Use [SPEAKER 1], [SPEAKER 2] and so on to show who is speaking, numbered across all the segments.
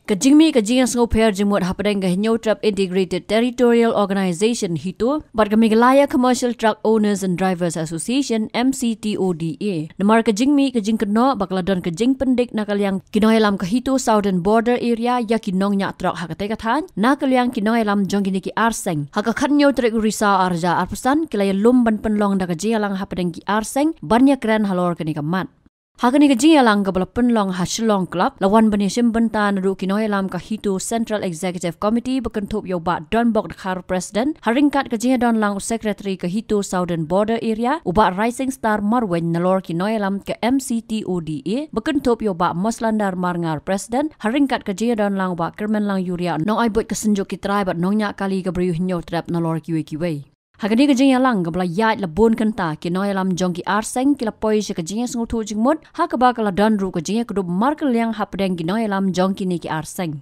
[SPEAKER 1] Kajingmi kajingan ngoper jemut hapadeng gahinyo trap Integrated Territorial Organization hito bat kamigalaya Commercial Truck Owners and Drivers Association MCTODA. Namar kajingmi kajing keno bakladon kajing pendik nakalyang kinohelam kahito Southern Border Area ya kinong nya truck hakatekathan nakalyang kinohelam jongginiki arseng hakakhanyo trek risa arja arpasan kilaya lumban penlong da kajingalang hapadeng ki arseng banyak keren halor kanikamat. Hakani kajing alang ka penlong hasilong club lawan banisim bentan ru kinohelam kahito Central Executive Committee bekentup yoba don bok khar president haringkat kajing don lang secretary kahito Southern Border Area uba Rising Star Marwen nalor kinohelam ke MCTODA bekentup yoba Moslandar Marngar president haringkat kajing don lang uba Kermen lang Yuria no ai bot kesenjuk kitrai bat nongnya kali ka briu hinyo trap nalor kiwe. Hagani kajing yalang kabla yat labon kanta kinohelam jongki arseng kila poi se kajing sungtu jingmut hakaba kala dan ru kajing kudu markel yang hapdeng kinohelam jongki niki arseng.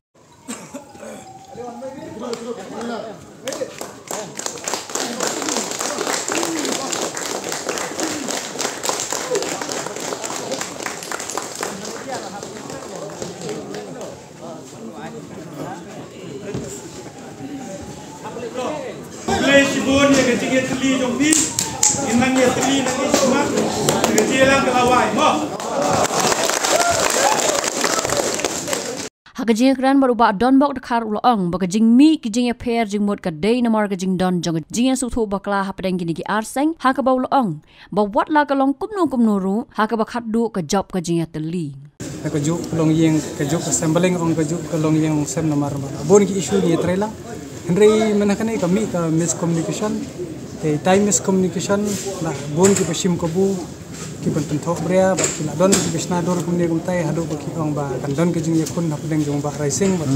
[SPEAKER 2] Sibun yang kecil teli jombi, inang ya teli nanti cuma kecil lang kelawai, mo.
[SPEAKER 1] Hakajing kran berubah don bok dekar ulang, bakajing mi kijing pair jing mut kadai namar kajing don jong jing sutu bakla hapadeng gini ki arseng hakaba ulang, bawat la kalong kumnu ru hakaba khaddu ka job kajing teli.
[SPEAKER 3] Kajuk kalong yang kajuk assembling on kajuk kalong yang sem namar bon ki issue ni trailer. Henry menakani kami ka miscommunication, time miscommunication lah bon ki pasim kabu ki pentok brea ba ki don ki bisna dor kumne kumtai hadu ba ki ong ba kan don ki jing yakun hapdeng jong ba racing ba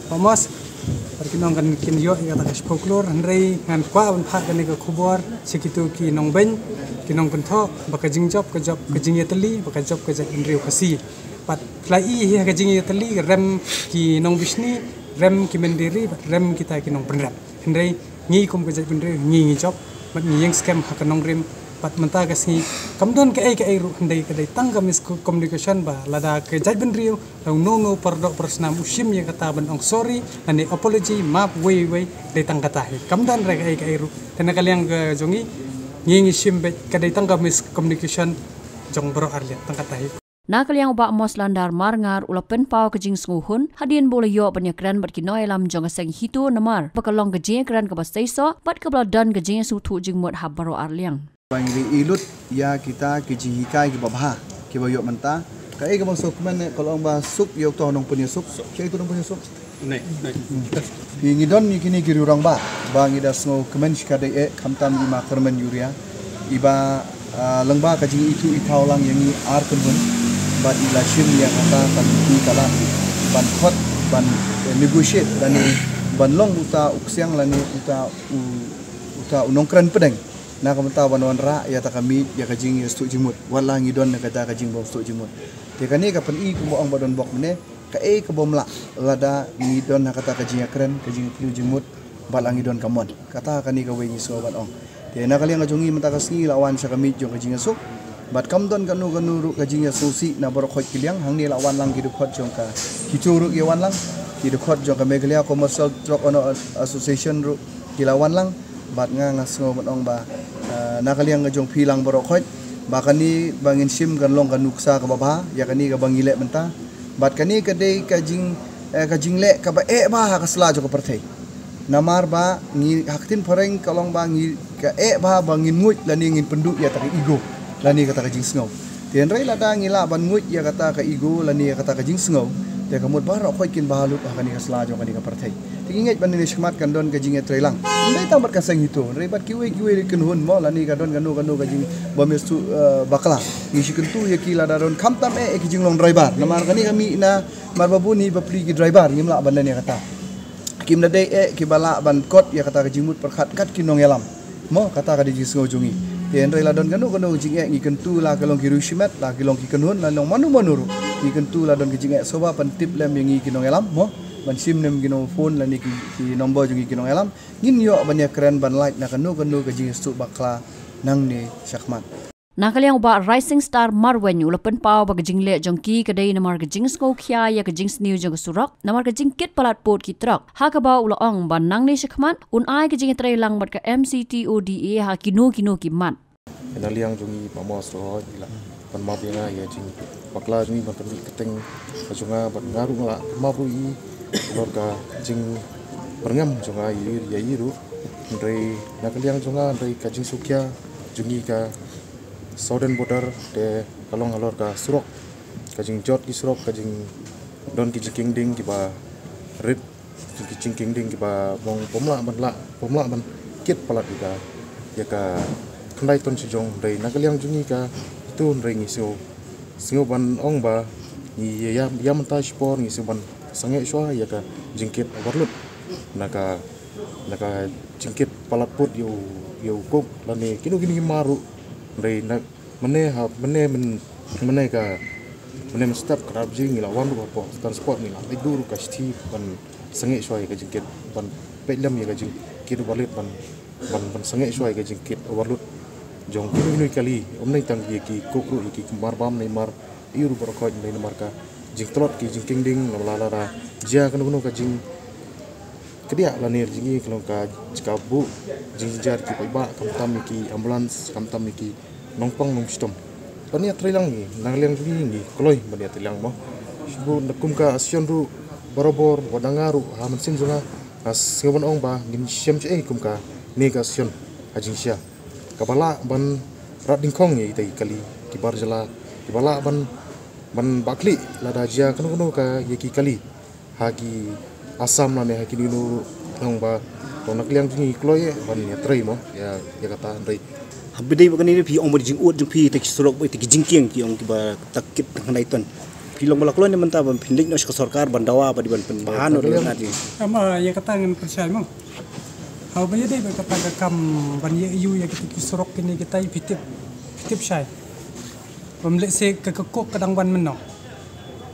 [SPEAKER 3] pamos par ki nong kan kin yo ya ta spoklor Henry ngan kwa ban phat kan ka khubor sikitu ki nong ben ki nong pentok ba ka jing job ka jing yateli ba ka job ka Henry kasi pat lai hi ka jing yateli rem ki nong bisni rem ki mendiri rem kita ki nong penrem Henry ngi kum ka jai penre ngi job mat ngi yang scam ha ka nong rem pat menta ka si kamdon ka ai ru Henry ka dai tang ka mis communication ba lada ka jai penre no pardok persnam usim ya kata ban ong sorry ane apology map way dai tang kata he kamdon ra ka ai ru tena kaliang ka jongi ngi sim be ka dai tang ka mis communication jong bro arlia tang kata he
[SPEAKER 1] Nakaliang uba Moslandar Marngar ulapen pau kajing sunguhun hadian bola yo banyak kran bat kinohelam jong aseng hito namar bakalong kajing kran ka basaiso bat kabla dan kajing sutu jing mut habaro arliang
[SPEAKER 4] bangri ilut ya kita kajing hikai ki babha ki bayo menta kai ka masuk men kalong ba sup yok to nong punya sup kai to nong punya sup
[SPEAKER 3] nai
[SPEAKER 4] ki ngidon ni kini ki rurang ba ngi da snow kemen shikade e kamtam di ma Kermen Yuria iba lengba kajing itu itaulang yang ni ar kunbun ban ilashim yang kata kan di kala ban khot ban negotiate dan ban long uta uksiang lani uta unongkran pedeng na kamta ban ra ya ta kami ya kajing ya stu jimut wala ngidon na kata kajing bom stu jimut te kani ka pen i ku ong badon bok mene ka e ka bom la lada ngidon na kata kajing ya kren kajing stu jimut balang ngidon kamon kata kani ka we ni so ban ong te na kali ngajongi menta kasni lawan sa kami jong kajing asuk bat kamdon kanu ru kajing ya susi na borok kiliang hang ni lawan lang kidu khot jong ka kicu ru yawan lang kidu khot jong ka Meghalaya Commercial Truck Owner Association ru kilawan lang bat nga ngasngo matong ba nakaliang ngajong pilang borok khot ba kani bangin sim kan long kanuksa ka baba ya kani ka bangile menta bat kani kadai kajing le ka ba ba ka sla jo ka perthei namar ba ngi haktin pareng kalong ba ngi ka ba bangin mut lani ngin penduk ya tak ego lani kata kajing snow tian rai lada ngila ban ngut ya kata ka ego lani kata kajing snow te kamut barok khoi kin bahalut kani ka sla jo kani ka perthei tinginget ban ni shmat kan don kajing trailang ndai tam bat kasang hito rai bat kiwe ken hun mo lani ka don kanu kajing bamestu bakla ngisi kentu ya kila daron kamtam kajing long driver namar kani kami na marbabu ni bapli ki driver ngimla ban ni kata kim na dai ki bala ban kot ya kata kajing mut perkhat kat kinong yalam mo kata ka di snow jongi tian rai ladon kanu jing ngi kentu la kalong ki rushimat la kilong ki kenhun la long manu ngi kentu ladon ki jing soba pentip lem ngi kinong elam mo ban sim nem gino phone la ni ki nombor jing kinong elam ngin yo banyak keren ban like na kanu ka jing stu bakla nang ni syakmat
[SPEAKER 1] Nakaliang ba Rising Star Marwen ulapan pau ba gajing le jongki kadai namar gajing sko khya ya gajing sniu jong surak namar gajing kit palat pot ki trak ha ka ba ulaong ban nang ne shikman un ai gajing trai lang bat ka MCTODA ha kino ki man
[SPEAKER 5] Naliang jungi pamos ro gila pan ma bia ya jing bakla jungi ban temi keteng junga ban ngaru ngala ma bui lorga jing berngam junga ya yiru ndrei nakaliang junga ndrei kajing sukya jungi ka Southern border de kalong halor ka surok kajing jot ki surok kajing don ki jing ding ki ba rit ki jing ding ki ba bong pomla ban kit palat ka ya ka kandai ton sejong dari nakaliang jungi ka tu ndrei ngiso singo ban ong ba ni ya mentai spor ngiso ban sange shwa ya ka jingkit overload naka jingkit palat put yo kok lani kinu maru dari nak mene step kerap jing ngila wan apa transport ngila idur ka sti ban sange shwa ya ka jingkit ban pelam ya ka jingkit overload ban sange shwa ya ka jingkit overload jong kini kali omnai tang ki kokru ki mar bam nei mar iru berkoi nei mar ka jing trot ki jing kingding la jia kan ka jing kedia lanir jingi kalau ka jikabu jing jar ki paiba kam ki ambulans kam ki nongpang nong sistem pania trilang ni nangliang jungi ni koloi pania trilang mo sibu nakum ka asion ru barobor wadangaru haman sin junga as ngobon ong ba ngin siam che kum ka ni ka asion ajing sia kabala ban rat dingkong ye tai kali kibar jala kibala ban bakli lada jia kanu ka ye ki kali hagi asam la ne hagi nu nong ba to nakliang jingi kloye ban ya trei mo ya kata trei
[SPEAKER 6] habidai bakani ni pi ong bodi jing ut jing pi te surok bai te jingkieng ki ong ki ba takit ngai ton pilong balak lo ni menta ban pindik no sarkar ban dawa ba di ban penbahan ro na di
[SPEAKER 3] ama ya kata ngan percaya mo hau ba yade ba kata ka kam ban ye yu ya ki surok kini kita pitip syai pemlek se ka kok kadang ban menno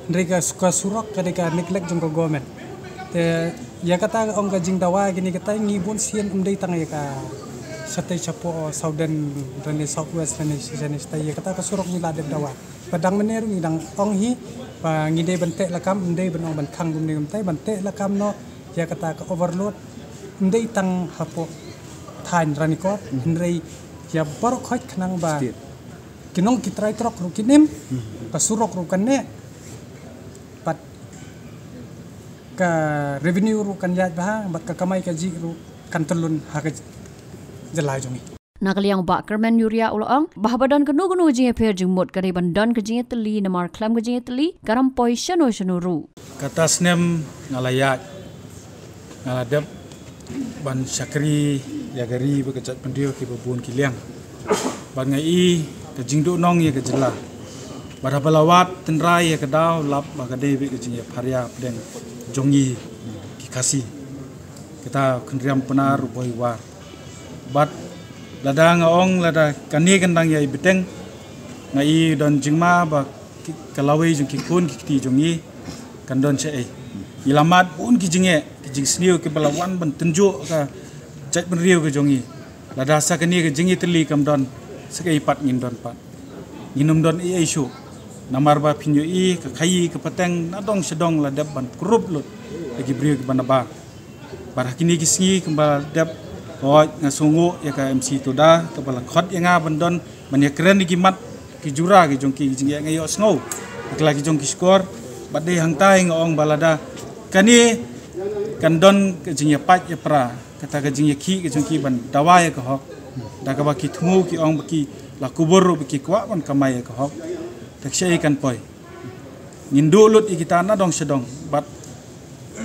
[SPEAKER 3] mereka suka surok kadang neglect jong government te ya kata ong ka jing dawa kini kita ngibun sien umdai tang ya ka Sate Chapo Southern dan Southwest dan sejenis tai kata kasurok ni ladep dawa padang mener ni dang ong hi pa ngide bentek lakam ndai benong ban khang gum ni tai bentek lakam no ya kata ka overload ndai tang hapo thain ranikot ndrei ya barok khoj khnang ba kinong kitrai trok ru kinim kasurok ru kan ne pat ka revenue ru kan ya ba bat ka kamai ka ji ru kan telun ha jalai jongi
[SPEAKER 1] nakaliang ba kermen yuria ulang bahabadan kenu jing per jingmot kare bandan ke jing teli namar klam ke jing teli garam poi shano ru
[SPEAKER 3] kata snem ngalayat ngaladep ban syakri yagari bekejat pendio ki babun kiliang ban ngai ke jingdo nong ye ke jela barapalawat tenrai ye ke daw lap bagade be ke jing pharia pden jongi ki kasi kita kendriam penar boy war bat lada ngaong lada kani kandang yai beteng ngai don jingma ba kalawai jung ki kun ki ti jongi kandon che ai ilamat pun ki jinge ki jing sniu ki balawan ban tenjo ka chat ben riu ke jongi lada sa kani ke jingi teli kam don sakai pat ngin don pat nginum don ai shu namar ba pinyo i ka khai ka pateng nadong sedong lada ban krup lut lagi briu ki banaba barakini ki sngi kembal dap Koi ngasungu ya ka MC toda kepala khot ya nga bandon mania keren di kimat ki jura ki jongki jing ya ngayo snow lagi jongki skor badai hang tai ngong balada kani kandon ke jing ya pat ya pra kata ke jing ya ki ke jongki ban dawa ya ka hok da ka ba ki thumu ki ong ki la kubur ru ki kwa ban kamai ya ka hok tak sei kan poi ngindulut ikita na dong sedong bat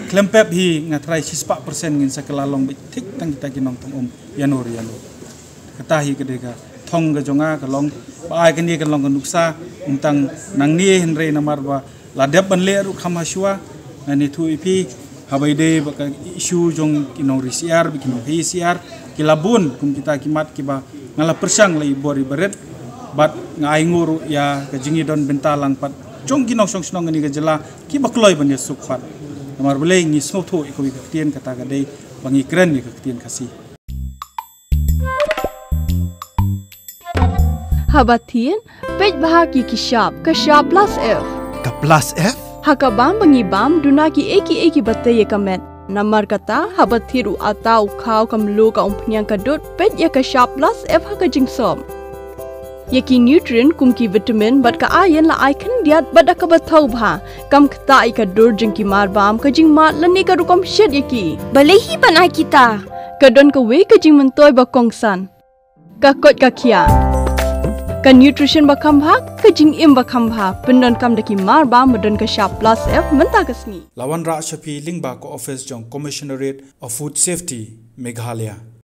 [SPEAKER 3] klempep hi ngatrai 4% ngin sakelalong bitik tang kita kinong tong yanur kata hi kedega thong ga jonga kalong ba kan ni kalong nuksa untang nang ni henre namar ba ladep ban le ru khama shwa ani thu ipi habai de ba isu jong kinong risiar bikinong hi siar kilabun kum kita kimat kiba ngala persang lai bori beret bat ngai nguru ya kajingi don bentalang pat jong kinong song snong ni ga jela ki bakloi ban ya sukpat namar boleh ngi soto iko ikatien kata gadai bangi keren ikatien kasih
[SPEAKER 7] habatin pej bahaki kishap kashap plus F
[SPEAKER 8] Ka plus F?
[SPEAKER 7] hakabam bangibam dunaki eki bataye kamet namar kata habatiru atau kau kamlu ka umpnyang kadut pej ya kashap plus F hakajingsom Yaki nutrient kumki vitamin bat ka ayan la icon diat bat ka bathau bha kam khta ka dur jingki mar bam ka jing mat lani ka rukom shed yaki
[SPEAKER 9] Balehi banai kita.
[SPEAKER 7] kadon ka we ka jing mentoy ba kongsan ka kot ka khia ka nutrition ba kham bha ka jing im ba kham bha pendon kam daki mar bam madon ka sharp plus F menta kasni
[SPEAKER 2] Lawan Ra Shafi Lingba ko office jong Commissionerate of Food Safety Meghalaya